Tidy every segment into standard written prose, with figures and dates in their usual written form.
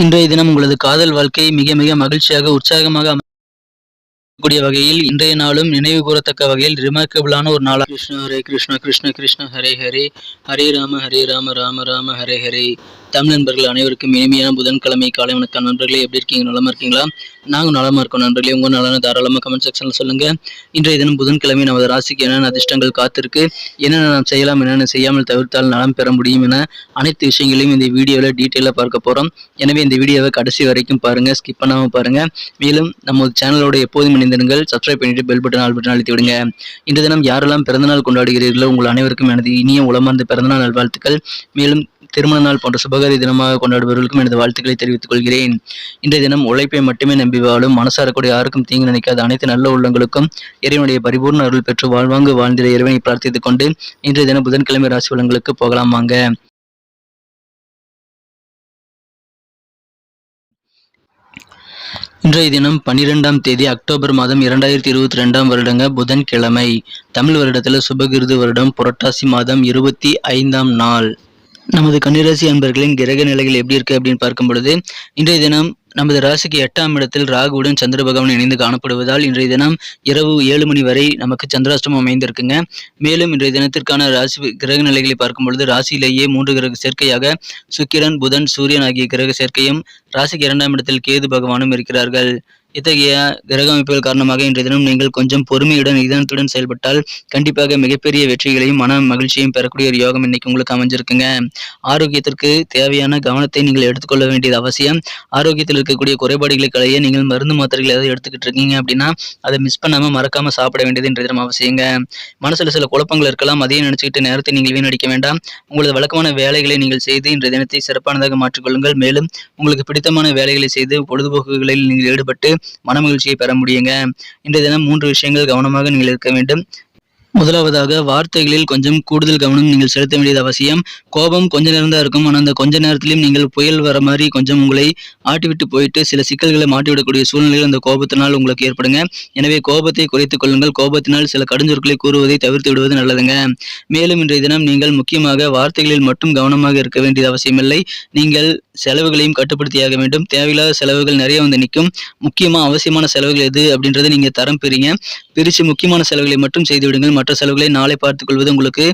இன்றைய தினம் உங்களது காதல் வாழ்க்கை மிக மிக மகிழ்ச்சியாக, உற்சாகமாக கூடிய வகையில் இன்றைய நாளும் நினைவு கூறத்தக்க வகையில் ரிமார்க்கபிளான ஒரு நாளாக கிருஷ்ண ஹரே கிருஷ்ண கிருஷ்ண கிருஷ்ண ஹரே ஹரே ஹரே ராம ராம ராம ஹரே ஹரே. தமிழ் நண்பர்கள் அனைவருக்கும் இனிமையான புதன்கிழமை காலை வணக்கம். நண்பர்களே, எப்படி இருக்கீங்க? நலமா இருக்கீங்களா? நாங்கள் நலமா இருக்கோம் நண்பர்களே. உங்க நலன தாராளமாக கமெண்ட் செக்ஷன்ல சொல்லுங்க. இன்றைய தினம் புதன்கிழமை நமது ராசிக்கு என்னென்ன அதிர்ஷ்டங்கள் காத்திருக்கு, என்னென்ன நாம் செய்யலாம், என்னென்ன செய்யாமல் தவிர்த்தால் நலம் பெற முடியும் என அனைத்து விஷயங்களையும் இந்த வீடியோவில் டீட்டெயிலாக பார்க்க போகிறோம். எனவே இந்த வீடியோவை கடைசி வரைக்கும் பாருங்க, ஸ்கிப் பண்ணாமல் பாருங்க. மேலும் நம்ம சேனலோட எப்போதும் இணைந்திருங்கள். சப்ஸ்கிரைப் பண்ணிட்டு பெல் பட்டன் ஆல் பட்டன் அழுத்தி விடுங்க. இன்று தினம் யாரெல்லாம் பிறந்தநாள் கொண்டாடுகிறீர்களோ உங்கள் அனைவருக்கும் எனது இனிய உளமார்ந்த பிறந்தநாள் நல்வாழ்த்துக்கள். மேலும் திருமண நாள் போன்ற சுபகாரி தினமாக கொண்டாடுபவர்களுக்கும் எனது வாழ்த்துக்களை தெரிவித்துக் கொள்கிறேன். இன்றைய தினம் உழைப்பை மட்டுமே நம்பி வாழும், மனசாரக்கூடிய யாருக்கும் தீங்கு நினைக்காத அனைத்து நல்ல உள்ளங்களுக்கும் இறைவனுடைய பரிபூர்ண அருள் பெற்று வாழ்வாங்கு வாழ்ந்திட இறைவனை பிரார்த்தித்துக் கொண்டு இன்றைய தினம் புதன்கிழமை ராசி பலன்களுக்கு போகலாம் வாங்க. இன்றைய தினம் 12ஆம் தேதி அக்டோபர் மாதம் 2022ஆம் வருடங்க புதன்கிழமை. தமிழ் வருடத்தில் சுபகிருது வருடம் புரட்டாசி மாதம் 25ஆம் நாள். நமது கன்னிராசி அன்பர்களின் கிரக நிலைகள் எப்படி இருக்கு அப்படின்னு பார்க்கும் பொழுது, இன்றைய தினம் நமது ராசிக்கு 8ஆம் இடத்தில் ராகுவுடன் சந்திர பகவான் இணைந்து காணப்படுவதால் இன்றைய தினம் இரவு 7 மணி வரை நமக்கு சந்திராஷ்டமம் அமைந்திருக்குங்க. மேலும் இன்றைய தினத்திற்கான ராசி கிரக நிலைகளை பார்க்கும் பொழுது, ராசியிலேயே 3 கிரக சேர்க்கையாக சுக்கிரன், புதன், சூரியன் ஆகிய கிரக சேர்க்கையும், ராசிக்கு 2ஆம் இடத்தில் கேது பகவானும் இருக்கிறார்கள். இத்தகைய கிரக அமைப்புகள் காரணமாக இன்றைய தினம் நீங்கள் கொஞ்சம் பொறுமையுடன் நிதானத்துடன் செயல்பட்டால் கண்டிப்பாக மிகப்பெரிய வெற்றிகளையும் மன மகிழ்ச்சியையும் பெறக்கூடிய ஒரு யோகம் இன்னைக்கு உங்களுக்கு அமைஞ்சிருக்குங்க. ஆரோக்கியத்திற்கு தேவையான கவனத்தை நீங்கள் எடுத்துக்கொள்ள வேண்டியது அவசியம். ஆரோக்கியத்தில் இருக்கக்கூடிய குறைபாடுகளை களைய நீங்கள் மருந்து மாத்திரைகள் ஏதாவது எடுத்துக்கிட்டு இருக்கீங்க அப்படின்னா அதை மிஸ் பண்ணாம மறக்காம சாப்பிட வேண்டியது இன்றைய தினம் அவசியங்க. மனசுல சில குழப்பங்கள் இருக்கலாம், அதையும் நினைச்சுக்கிட்டு நேரத்தை நீங்கள் வீணடிக்க வேண்டாம். உங்களது வழக்கமான வேலைகளை நீங்கள் செய்து இன்றைய தினத்தை சிறப்பானதாக மாற்றிக்கொள்ளுங்கள். மேலும் உங்களுக்கு பிடித்தமான வேலைகளை செய்து பொழுதுபோக்குகளில் நீங்கள் ஈடுபட்டு மன மகிழ்ச்சியை பெற முடியுங்க. இன்றைய தினம் 3 விஷயங்கள் கவனமாக நீங்கள் இருக்க வேண்டும். முதலாவதாக, வார்த்தைகளில் கொஞ்சம் கூடுதல் கவனம் நீங்கள் செலுத்த வேண்டியது அவசியம். கோபம் கொஞ்ச நேரம் தான் இருக்கும், ஆனால் அந்த கொஞ்ச நேரத்திலையும் நீங்கள் புயல் வர மாதிரி கொஞ்சம் உங்களை ஆட்டிவிட்டு போயிட்டு சில சிக்கல்களை மாட்டிவிடக்கூடிய சூழ்நிலைகள் அந்த கோபத்தினால் உங்களுக்கு ஏற்படுங்க. எனவே கோபத்தை குறைத்துக் கொள்ளுங்கள். கோபத்தினால் சில கடுஞ்சொற்களை கூறுவதை தவிர்த்து விடுவது நல்லதுங்க. மேலும் இன்றைய தினம் நீங்கள் முக்கியமாக வார்த்தைகளில் மட்டும் கவனமாக இருக்க வேண்டியது அவசியமில்லை. நீங்கள் செலவுகளையும் கட்டுப்படுத்தியாக வேண்டும். தேவையில்லாத செலவுகள் நிறைய வந்து நிற்கும். முக்கியமா அவசியமான செலவுகள் எது அப்படின்றத நீங்க தரம் பிரிச்சு முக்கியமான செலவுகளை மட்டும் செய்து விடுங்கள். மற்ற செலவுகளை நாளை பார்த்துக் கொள்வது உங்களுக்கு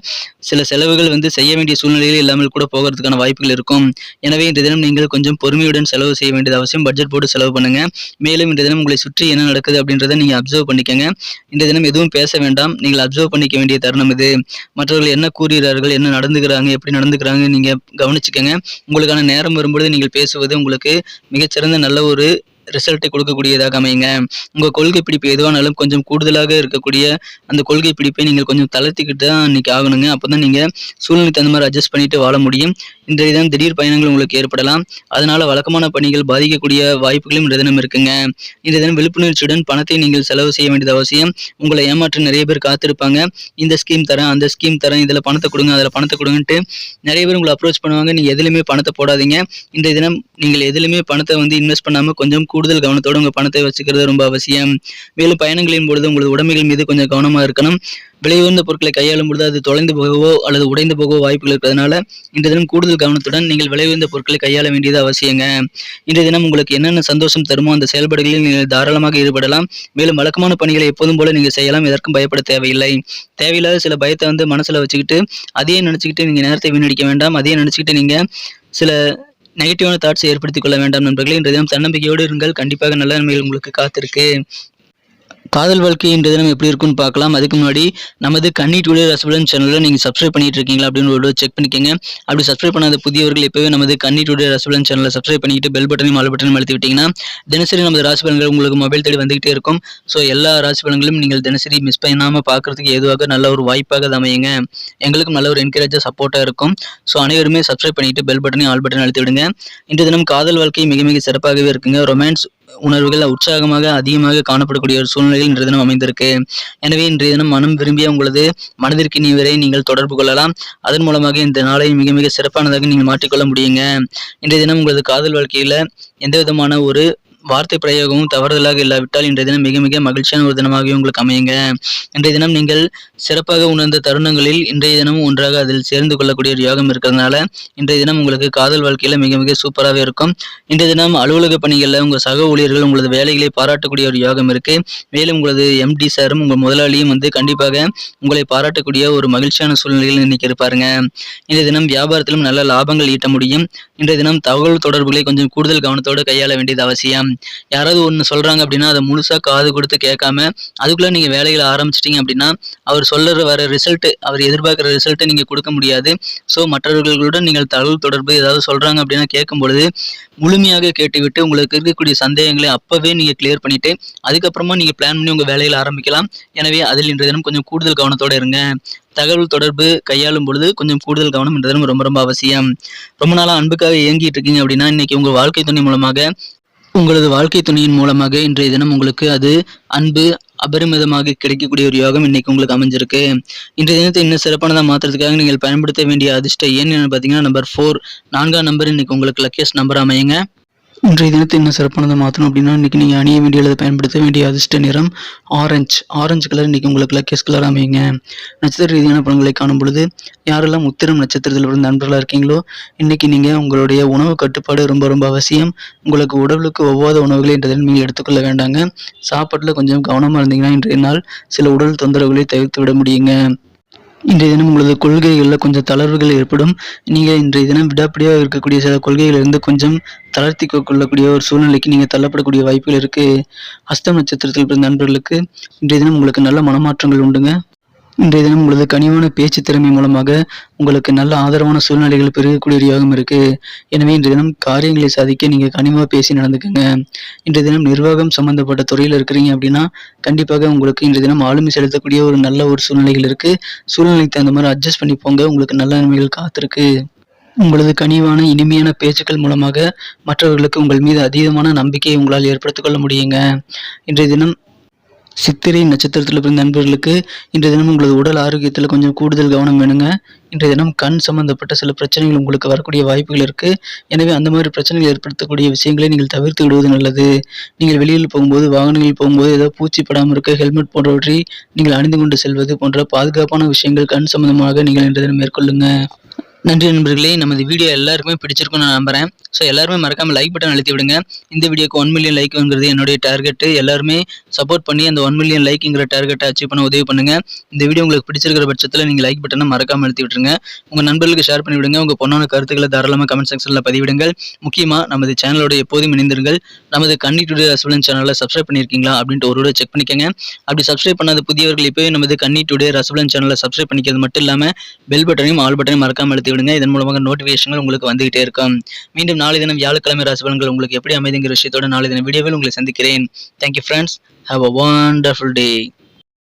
சில செலவுகள் செய்ய வேண்டிய சூழ்நிலையில் இல்லாமல் கூட போகிறதுக்கான வாய்ப்புகள் இருக்கும். எனவே இன்றைய தினம் நீங்கள் கொஞ்சம் பொறுமையுடன் செலவு செய்ய வேண்டியது அவசியம். பட்ஜெட் போட்டு செலவு பண்ணுங்க. மேலும் இன்றைய தினம் உங்களை சுற்றி என்ன நடக்குது அப்படின்றத நீங்க அப்சர்வ் பண்ணிக்கங்க. இன்றைய தினம் எதுவும் பேச வேண்டாம், நீங்கள் அப்சர்வ் பண்ணிக்க வேண்டிய தருணம் இது. மற்றவர்கள் என்ன கூறுகிறார்கள், என்ன நடந்துக்கிறாங்க, எப்படி நடந்துக்கிறாங்க நீங்க கவனிச்சுக்கங்க. உங்களுக்கான நேரம் வரும்பொழுது நீங்கள் பேசுவது உங்களுக்கு மிகச்சிறந்த நல்ல ஒரு ரிசல்ட்டை கொடுக்கக்கூடியதாக அமையுங்க. உங்க கொள்கை பிடிப்பு எதுவானாலும் கொஞ்சம் கூடுதலாக இருக்கக்கூடிய அந்த கொள்கை பிடிப்பை நீங்கள் கொஞ்சம் தளர்த்திக்கிட்டு தான் இன்னைக்கு ஆகணுங்க. அப்பதான் நீங்க சூழ்நிலை தகுந்த மாதிரி அட்ஜஸ்ட் பண்ணிட்டு வாழ முடியும். இன்றைய தினம் திடீர் பயணங்கள் உங்களுக்கு ஏற்படலாம். அதனால வழக்கமான பணிகள் பாதிக்கக்கூடிய வாய்ப்புகளும் இன்றைய தினம் இருக்குங்க. இன்றைய தினம் விழிப்புணர்ச்சியுடன் பணத்தை நீங்கள் செலவு செய்ய வேண்டியது அவசியம். உங்களை ஏமாற்ற நிறைய பேர் காத்திருப்பாங்க. இந்த ஸ்கீம் தரேன், அந்த ஸ்கீம் தரேன், இதுல பணத்தை கொடுங்க, அதுல பணத்தை கொடுங்கன்ட்டு நிறைய பேர் உங்களை அப்ரோச் பண்ணுவாங்க. நீங்க எதுலையுமே பணத்தை போடாதீங்க. இன்றைய தினம் நீங்கள் எதுலையுமே பணத்தை இன்வெஸ்ட் பண்ணாம கொஞ்சம் கூடுதல் கவனத்தோடு உங்க பணத்தை வச்சுக்கிறது ரொம்ப அவசியம். மேலும் பயணங்களின் பொழுது உங்களது உடைமைகள் மீது கொஞ்சம் கவனமா இருக்கணும். விலை உயர்ந்த பொருட்களை கையாளும் பொழுது அது தொலைந்து போகவோ அல்லது உடைந்து போகவோ வாய்ப்புகள் இருக்கிறதுனால இன்றைய தினம் கூடுதல் கவனத்துடன் நீங்கள் விலை உயர்ந்த பொருட்களை கையாள வேண்டியது அவசியங்க. இன்றைய தினம் உங்களுக்கு என்னென்ன சந்தோஷம் தருமோ அந்த செயல்பாடுகளில் நீங்கள் தாராளமாக ஈடுபடலாம். மேலும் வழக்கமான பணிகளை எப்போதும் போல நீங்க செய்யலாம். எதற்கும் பயப்பட தேவையில்லை. தேவையில்லாத சில பயத்தை மனசுல வச்சுக்கிட்டு அதையே நினைச்சுக்கிட்டு நீங்க நேரத்தை வீணடிக்க வேண்டாம். அதையே நினைச்சுக்கிட்டு நீங்க சில நெகட்டிவான தாட்ஸை ஏற்படுத்திக் கொள்ள வேண்டாம் நண்பர்களே. இன்றைய தினம் தன்னம்பிக்கையோடு இருங்கள். கண்டிப்பாக நல்ல நன்மைகள் உங்களுக்கு காத்திருக்கு. காதல் வாழ்க்கை இன்றைய தினம் எப்படி இருக்குன்னு பார்க்கலாம். அதுக்கு முன்னாடி நமது கன்னி டுடே ரசபலன் சேனலில் நீங்கள் சப்ஸ்கிரைப் பண்ணிட்டு இருக்கீங்களா அப்படின்னு ஒரு செக் பண்ணிக்கோங்க. அப்படி சப்ஸ்கிரைப் பண்ணாத புதியவர்கள் இப்போவே நமது கன்னி டுடே ரசபலன் சேனலில் சப்ஸ்கிரைப் பண்ணிட்டு பெல் பட்டனையும் ஆல் பட்டனையும் அழுத்தி விட்டீங்கன்னா தினசரி நமது ராசி பலன்கள் உங்களுக்கு மொபைல் தேடி வந்துகிட்டே இருக்கும். ஸோ எல்லா ராசி பலன்களும் நீங்கள் தினசரி மிஸ் பண்ணாமல் பார்க்கறதுக்கு ஏதுவாக நல்ல ஒரு வாய்ப்பாக அமையுங்க. எங்களுக்கும் நல்ல ஒரு என்கரேஜாக சப்போர்ட்டாக இருக்கும். ஸோ அனைவருமே சப்ஸ்கிரைப் பண்ணிட்டு பெல் பட்டனையும் ஆல் பட்டனையும் அழுத்தி விடுங்க. இன்றைய தினம் காதல் வாழ்க்கை மிக மிக சிறப்பாகவே இருக்குங்க. ரொமான்ஸ் உணர்வுகள் உற்சாகமாக அதிகமாக காணப்படக்கூடிய ஒரு சூழ்நிலையில் இன்றைய தினம் அமைந்திருக்கு. எனவே இன்றைய தினம் மனம் விரும்பிய உங்களது மனதிற்கு நீவரை நீங்கள் தொடர்பு கொள்ளலாம். அதன் மூலமாக இந்த நாளை மிக மிக சிறப்பானதாக நீங்கள் மாற்றிக்கொள்ள முடியுங்க. இன்றைய தினம் உங்களது காதல் வாழ்க்கையில எந்த விதமான ஒரு வார்த்தை பிரயோகமும் தவறுதலாக இல்லாவிட்டால் இன்றைய தினம் மிக மிக மகிழ்ச்சியான ஒரு தினமாகவே உங்களுக்கு அமையுங்க. இன்றைய தினம் நீங்கள் சிறப்பாக உணர்ந்த தருணங்களில் இன்றைய தினமும் ஒன்றாக அதில் சேர்ந்து கொள்ளக்கூடிய ஒரு யோகம் இருக்கிறதுனால இன்றைய தினம் உங்களுக்கு காதல் வாழ்க்கையில மிக மிக சூப்பராகவே இருக்கும். இன்றைய தினம் அலுவலக பணிகளில் உங்கள் சக ஊழியர்கள் உங்களது வேலைகளை பாராட்டக்கூடிய ஒரு யோகம் இருக்கு. மேலும் உங்களது எம்டி சாரும் உங்கள் முதலாளியும் கண்டிப்பாக உங்களை பாராட்டக்கூடிய ஒரு மகிழ்ச்சியான சூழ்நிலையில் இன்னைக்கு இருப்பாருங்க. இன்றைய தினம் வியாபாரத்திலும் நல்ல லாபங்கள் ஈட்ட முடியும். இன்றைய தினம் தகவல் தொடர்புகளை கொஞ்சம் கூடுதல் கவனத்தோடு கையாள வேண்டியது அவசியம். யாராவது ஒன்று சொல்றாங்க அப்படின்னா அதை முழுசா காது கொடுத்து கேட்காம அதுக்குள்ள நீங்க வேலைகளை ஆரம்பிச்சிட்டீங்க அப்படின்னா அவர் வர ரிசல்ட், அவர் எதிர்பார்க்குற ரிசல்ட்டை நீங்க கொடுக்க முடியாது. ஸோ மற்றவர்களுடன் நீங்கள் தகவல் தொடர்பு ஏதாவது சொல்றாங்க அப்படின்னா கேட்கும் பொழுது முழுமையாக கேட்டுவிட்டு உங்களுக்கு இருக்கக்கூடிய சந்தேகங்களை அப்பவே நீங்க கிளியர் பண்ணிட்டு அதுக்கப்புறமா நீங்க பிளான் பண்ணி உங்க வேலைகளை ஆரம்பிக்கலாம். எனவே அதில் இன்றைய தினம் கொஞ்சம் கூடுதல் கவனத்தோட இருங்க. தகவல் தொடர்பு கையாளும் பொழுது கொஞ்சம் கூடுதல் கவனம் இன்றைய தினம் ரொம்ப ரொம்ப அவசியம். ரொம்ப நாளா அன்புக்காக இயங்கிட்டு இருக்கீங்க அப்படின்னா இன்னைக்கு உங்களது வாழ்க்கை துணையின் மூலமாக இன்றைய தினம் உங்களுக்கு அது அன்பு அபரிமிதமாக கிடைக்கக்கூடிய ஒரு யோகம் இன்னைக்கு உங்களுக்கு அமைஞ்சிருக்கு. இன்றைய தினத்தை இன்னும் சிறப்பானதாக மாற்றுறதுக்காக நீங்கள் பயன்படுத்த வேண்டிய அதிர்ஷ்ட எண் என்ன பார்த்தீங்கன்னா நம்பர் 4, 4ஆம் நம்பர் இன்னைக்கு உங்களுக்கு லக்கியஸ்ட் நம்பர் அமையுங்க. இன்றைய தினத்தை இன்னும் சிறப்பானதாக மாற்றணும் அப்படின்னா இன்றைக்கி நீங்கள் அணிய வேண்டிய அல்லது பயன்படுத்த வேண்டிய அதிர்ஷ்ட நிறம் ஆரஞ்சு கலர் இன்றைக்கி உங்களுக்கு லக்கியஸ்ட் கலர் அமையுங்க. நட்சத்திர ரீதியான பலன்களை காணும் பொழுது யாரெல்லாம் உத்திரம் நட்சத்திரத்தில் இருந்து நண்பர்களாக இருக்கீங்களோ இன்றைக்கி நீங்கள் உங்களுடைய உணவு கட்டுப்பாடு ரொம்ப ரொம்ப அவசியம். உங்களுக்கு உடலுக்கு ஒவ்வாத உணவுகளை இன்றைய தினம் நீங்கள் எடுத்துக்கொள்ள வேண்டாங்க. சாப்பாட்டில் கொஞ்சம் கவனமாக இருந்தீங்கன்னா இன்றைய நாள் சில உடல் தொந்தரவுகளை தவிர்த்து விட முடியுங்க. இன்றைய தினம் உங்களது கொள்கைகளில் கொஞ்சம் தளர்வுகள் ஏற்படும். நீங்கள் இன்றைய தினம் விடாப்பிடியாக இருக்கக்கூடிய சில கொள்கைகளிலிருந்து கொஞ்சம் தளர்த்தி கொள்ளக்கூடிய ஒரு சூழ்நிலைக்கு நீங்கள் தள்ளப்படக்கூடிய வாய்ப்புகள் இருக்குது. ஹஸ்தம் நட்சத்திரத்தில் பிறந்த நண்பர்களுக்கு இன்றைய தினம் உங்களுக்கு நல்ல மனமாற்றங்கள் உண்டுங்க. இன்றைய தினம் உங்களது கனிவான பேச்சு திறமை மூலமாக உங்களுக்கு நல்ல ஆதரவான சூழ்நிலைகள் பெருகக்கூடிய ஒரு யோகம் இருக்கு. எனவே இன்றைய தினம் காரியங்களை சாதிக்க நீங்க கனிவாக பேசி நடந்துக்குங்க. இன்றைய தினம் நிர்வாகம் சம்பந்தப்பட்ட துறையில் இருக்கிறீங்க அப்படின்னா கண்டிப்பாக உங்களுக்கு இன்றைய தினம் ஆளுமை செலுத்தக்கூடிய ஒரு நல்ல ஒரு சூழ்நிலைகள் இருக்கு. சூழ்நிலைக்கு தகுந்த மாதிரி அட்ஜஸ்ட் பண்ணி போங்க. உங்களுக்கு நல்ல நன்மைகள் காத்திருக்கு. உங்களது கனிவான இனிமையான பேச்சுக்கள் மூலமாக மற்றவர்களுக்கு உங்கள் மீது அதீதமான நம்பிக்கையை உங்களால் ஏற்படுத்திக் கொள்ள முடியுங்க. இன்றைய தினம் சித்திரை நட்சத்திரத்தில் பிறந்த நண்பர்களுக்கு இன்றைய தினம் உங்களது உடல் ஆரோக்கியத்தில் கொஞ்சம் கூடுதல் கவனம் வேணுங்க. இன்றைய தினம் கண் சம்பந்தப்பட்ட சில பிரச்சனைகள் உங்களுக்கு வரக்கூடிய வாய்ப்புகள் இருக்குது. எனவே அந்த மாதிரி பிரச்சனைகள் ஏற்படுத்தக்கூடிய விஷயங்களை நீங்கள் தவிர்த்து விடுவது நல்லது. நீங்கள் வெளியில் போகும்போது வாகனங்களில் போகும்போது ஏதோ பூச்சி படாமல் இருக்க ஹெல்மெட் போன்றவற்றை நீங்கள் அணிந்து கொண்டு செல்வது போன்ற பாதுகாப்பான விஷயங்கள் கண் சம்பந்தமாக நீங்கள் இன்றைய தினம் மேற்கொள்ளுங்க. நன்றி நண்பர்களே. நமது வீடியோ எல்லாருக்குமே பிடிச்சிருக்கும்னு நான் நம்புறேன். ஸோ எல்லாருமே மறக்காமல் லைக் பட்டன் அழுத்தி விடுங்க. இந்த வீடியோக்கு 1 மில்லியன் லைக்ங்கிறது என்னுடைய டார்கெட்டு. எல்லாருமே சப்போர்ட் பண்ணி அந்த 1 மில்லியன் லைக்ங்கிற டார்கெட்டை அச்சீவ் பண்ண உதவி பண்ணுங்க. இந்த வீடியோ உங்களுக்கு பிடிச்சிருக்கிற பட்சத்தில் நீங்கள் லைக் பட்டனை மறக்காமல் அழுத்தி விட்டுருங்க. உங்கள் நண்பர்களுக்கு ஷேர் பண்ணி விடுங்க. உங்கள் பொண்ணான கருத்துக்களை தாராளமாக கமெண்ட் செக்ஷனில் பதிவிடுங்கள். முக்கியமாக நமது சேனலோட எப்போதும் இணைந்திருங்கள். நமது கன்னி டுடே ரசபலன் சேனலை சப்ஸ்கிரைப் பண்ணியிருக்கீங்களா அப்படின்ட்டு ஒரு செக் பண்ணிக்கோங்க. அப்படி சப்ஸ்கிரைப் பண்ணாத புதியவர்கள் இப்போவே நமது கன்னி டுடே ரசபலன் சேனலை சப்ஸ்கிரைப் பண்ணிக்கிறது மட்டும் இல்லாமல் பெல் பட்டனையும் ஆல் பட்டனையும் மறக்காமல் அழுத்தி விடுங்க. இதன் மூலமாக நோட்டிஃபிகேஷன்கள் உங்களுக்கு வந்துகிட்டே இருக்கும். மீண்டும் நாளை தினம் வியாழக்கிழமை ராசி பலன்கள் உங்களுக்கு எப்படி அமைதுங்கிற விஷயத்தோட நாளை தினம் வீடியோவில் உங்களை சந்திக்கிறேன். Thank you friends. Have a wonderful day.